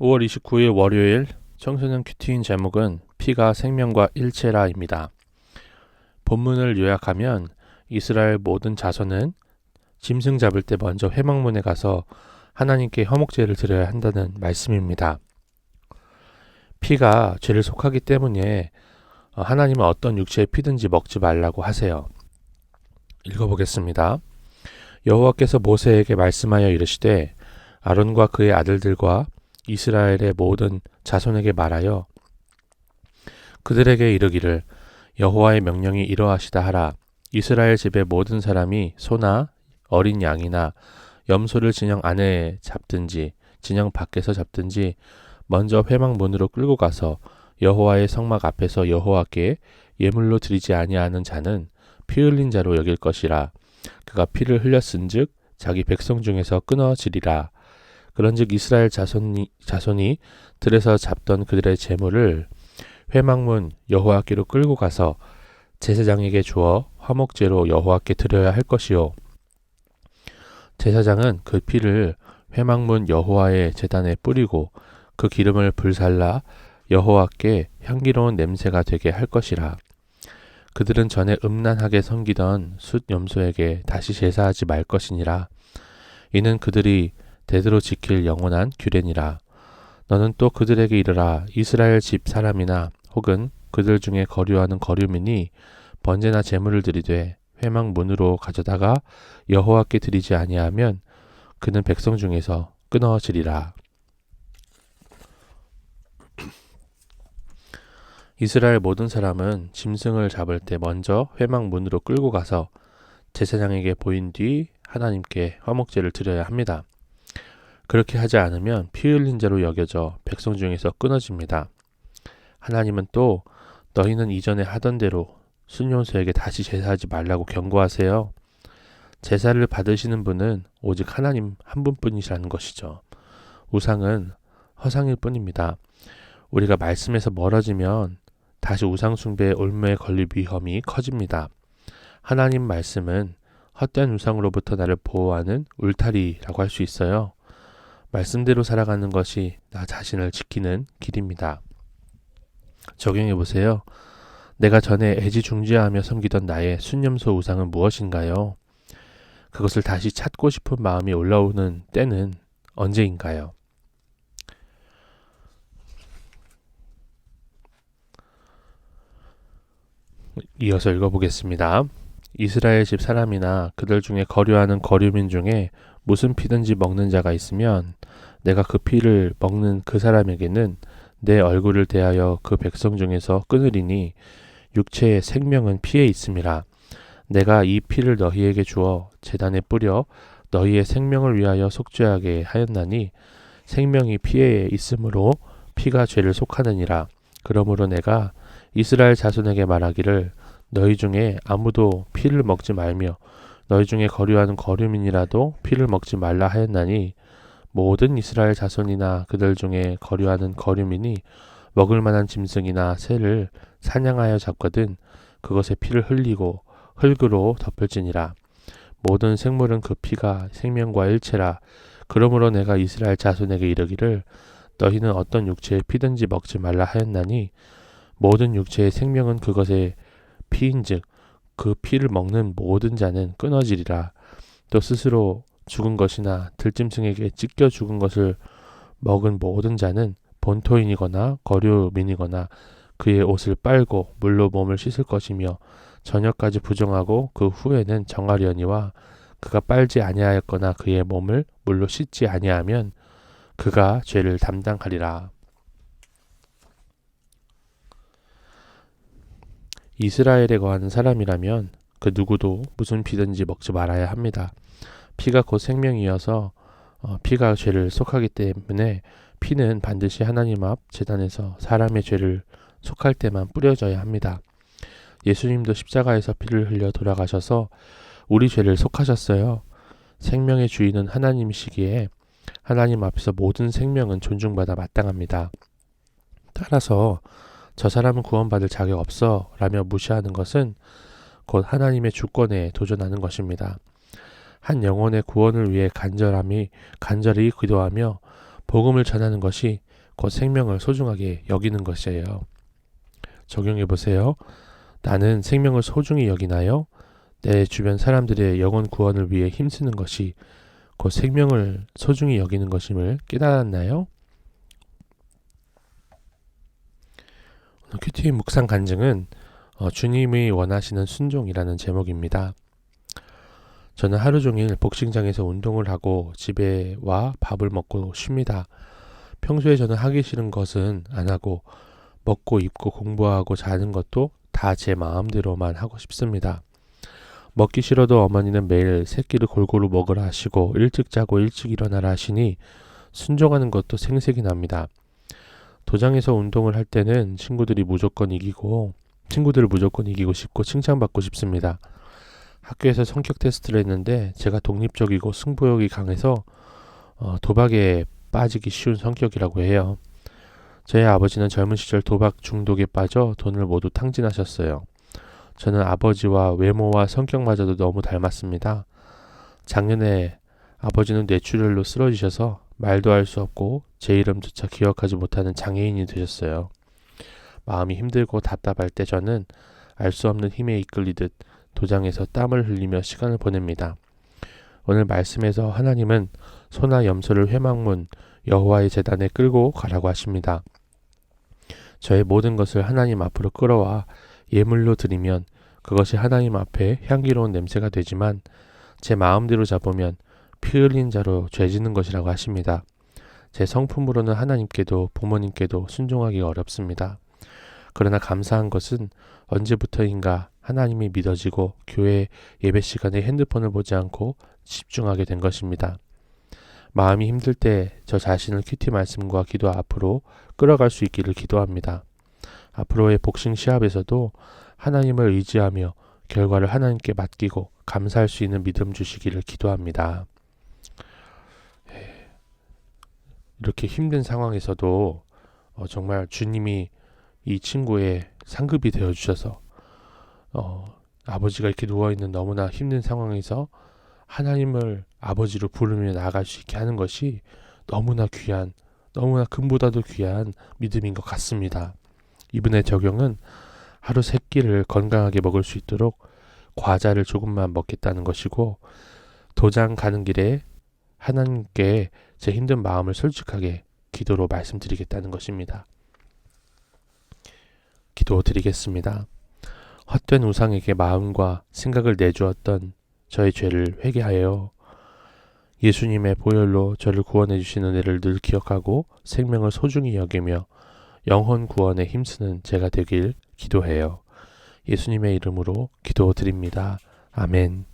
5월 29일 월요일 청소년 큐티인 제목은 피가 생명과 일체라입니다. 본문을 요약하면 이스라엘 모든 자손은 짐승 잡을 때 먼저 회막문에 가서 하나님께 화목제를 드려야 한다는 말씀입니다. 피가 죄를 속하기 때문에 하나님은 어떤 육체의 피든지 먹지 말라고 하세요. 읽어보겠습니다. 여호와께서 모세에게 말씀하여 이르시되 아론과 그의 아들들과 이스라엘의 모든 자손에게 말하여 그들에게 이르기를 여호와의 명령이 이러하시다 하라. 이스라엘 집의 모든 사람이 소나 어린 양이나 염소를 진영 안에 잡든지 진영 밖에서 잡든지 먼저 회막 문으로 끌고 가서 여호와의 성막 앞에서 여호와께 예물로 드리지 아니하는 자는 피 흘린 자로 여길 것이라. 그가 피를 흘렸은즉 자기 백성 중에서 끊어지리라. 그런즉 이스라엘 자손이 들에서 잡던 그들의 제물을 회막문 여호와께로 끌고 가서 제사장에게 주어 화목제로 여호와께 드려야 할 것이요. 제사장은 그 피를 회막문 여호와의 제단에 뿌리고 그 기름을 불살라 여호와께 향기로운 냄새가 되게 할 것이라. 그들은 전에 음란하게 섬기던 숫 염소에게 다시 제사하지 말 것이니라. 이는 그들이 대대로 지킬 영원한 규례니라. 너는 또 그들에게 이르라. 이스라엘 집 사람이나 혹은 그들 중에 거류하는 거류민이 번제나 제물을 드리되 회막 문으로 가져다가 여호와께 드리지 아니하면 그는 백성 중에서 끊어지리라. 이스라엘 모든 사람은 짐승을 잡을 때 먼저 회막 문으로 끌고 가서 제사장에게 보인 뒤 하나님께 화목제를 드려야 합니다. 그렇게 하지 않으면 피 흘린 자로 여겨져 백성 중에서 끊어집니다. 하나님은 또 너희는 이전에 하던 대로 순용소에게 다시 제사하지 말라고 경고하세요. 제사를 받으시는 분은 오직 하나님 한 분뿐이시라는 것이죠. 우상은 허상일 뿐입니다. 우리가 말씀에서 멀어지면 다시 우상 숭배의 올무에 걸릴 위험이 커집니다. 하나님 말씀은 헛된 우상으로부터 나를 보호하는 울타리라고 할 수 있어요. 말씀대로 살아가는 것이 나 자신을 지키는 길입니다. 적용해 보세요. 내가 전에 애지중지하며 섬기던 나의 순염소 우상은 무엇인가요? 그것을 다시 찾고 싶은 마음이 올라오는 때는 언제인가요? 이어서 읽어보겠습니다. 이스라엘 집 사람이나 그들 중에 거류하는 거류민 중에 무슨 피든지 먹는 자가 있으면 내가 그 피를 먹는 그 사람에게는 내 얼굴을 대하여 그 백성 중에서 끊으리니 육체의 생명은 피에 있음이라. 내가 이 피를 너희에게 주어 제단에 뿌려 너희의 생명을 위하여 속죄하게 하였나니 생명이 피에 있으므로 피가 죄를 속하느니라. 그러므로 내가 이스라엘 자손에게 말하기를 너희 중에 아무도 피를 먹지 말며 너희 중에 거류하는 거류민이라도 피를 먹지 말라 하였나니 모든 이스라엘 자손이나 그들 중에 거류하는 거류민이 먹을 만한 짐승이나 새를 사냥하여 잡거든 그것의 피를 흘리고 흙으로 덮을지니라. 모든 생물은 그 피가 생명과 일체라. 그러므로 내가 이스라엘 자손에게 이르기를 너희는 어떤 육체의 피든지 먹지 말라 하였나니 모든 육체의 생명은 그것의 피인즉 그 피를 먹는 모든 자는 끊어지리라. 또 스스로 죽은 것이나 들짐승에게 찢겨 죽은 것을 먹은 모든 자는 본토인이거나 거류민이거나 그의 옷을 빨고 물로 몸을 씻을 것이며 저녁까지 부정하고 그 후에는 정하려니와 그가 빨지 아니하였거나 그의 몸을 물로 씻지 아니하면 그가 죄를 담당하리라. 이스라엘에 거하는 사람이라면 그 누구도 무슨 피든지 먹지 말아야 합니다. 피가 곧 생명이어서 피가 죄를 속하기 때문에 피는 반드시 하나님 앞 제단에서 사람의 죄를 속할 때만 뿌려져야 합니다. 예수님도 십자가에서 피를 흘려 돌아가셔서 우리 죄를 속하셨어요. 생명의 주인은 하나님이시기에 하나님 앞에서 모든 생명은 존중받아 마땅합니다. 따라서 저 사람은 구원받을 자격 없어 라며 무시하는 것은 곧 하나님의 주권에 도전하는 것입니다. 한 영혼의 구원을 위해 간절히 기도하며 복음을 전하는 것이 곧 생명을 소중하게 여기는 것이에요. 적용해 보세요. 나는 생명을 소중히 여기나요? 내 주변 사람들의 영혼 구원을 위해 힘쓰는 것이 곧 생명을 소중히 여기는 것임을 깨달았나요? 큐티의 묵상 간증은 주님이 원하시는 순종이라는 제목입니다. 저는 하루 종일 복싱장에서 운동을 하고 집에 와 밥을 먹고 쉽니다. 평소에 저는 하기 싫은 것은 안 하고 먹고 입고 공부하고 자는 것도 다 제 마음대로만 하고 싶습니다. 먹기 싫어도 어머니는 매일 새끼를 골고루 먹으라 하시고 일찍 자고 일찍 일어나라 하시니 순종하는 것도 생색이 납니다. 도장에서 운동을 할 때는 친구들을 무조건 이기고 싶고 칭찬받고 싶습니다. 학교에서 성격 테스트를 했는데 제가 독립적이고 승부욕이 강해서 도박에 빠지기 쉬운 성격이라고 해요. 저희 아버지는 젊은 시절 도박 중독에 빠져 돈을 모두 탕진하셨어요. 저는 아버지와 외모와 성격마저도 너무 닮았습니다. 작년에 아버지는 뇌출혈로 쓰러지셔서 말도 할 수 없고 제 이름조차 기억하지 못하는 장애인이 되셨어요. 마음이 힘들고 답답할 때 저는 알 수 없는 힘에 이끌리듯 도장에서 땀을 흘리며 시간을 보냅니다. 오늘 말씀에서 하나님은 소나 염소를 회막문 여호와의 제단에 끌고 가라고 하십니다. 저의 모든 것을 하나님 앞으로 끌어와 예물로 드리면 그것이 하나님 앞에 향기로운 냄새가 되지만 제 마음대로 잡으면 피 흘린 자로 죄지는 것이라고 하십니다. 제 성품으로는 하나님께도 부모님께도 순종하기가 어렵습니다. 그러나 감사한 것은 언제부터인가 하나님이 믿어지고 교회 예배 시간에 핸드폰을 보지 않고 집중하게 된 것입니다. 마음이 힘들 때 저 자신을 큐티 말씀과 기도 앞으로 끌어갈 수 있기를 기도합니다. 앞으로의 복싱 시합에서도 하나님을 의지하며 결과를 하나님께 맡기고 감사할 수 있는 믿음 주시기를 기도합니다. 이렇게 힘든 상황에서도 정말 주님이 이 친구의 상급이 되어주셔서 아버지가 이렇게 누워있는 너무나 힘든 상황에서 하나님을 아버지로 부르며 나아갈 수 있게 하는 것이 너무나 귀한, 너무나 금보다도 귀한 믿음인 것 같습니다. 이분의 적용은 하루 3끼를 건강하게 먹을 수 있도록 과자를 조금만 먹겠다는 것이고, 도장 가는 길에 하나님께 제 힘든 마음을 솔직하게 기도로 말씀드리겠다는 것입니다. 기도드리겠습니다. 헛된 우상에게 마음과 생각을 내주었던 저의 죄를 회개하여 예수님의 보혈로 저를 구원해 주신 은혜를 늘 기억하고 생명을 소중히 여기며 영혼 구원에 힘쓰는 제가 되길 기도해요. 예수님의 이름으로 기도드립니다. 아멘.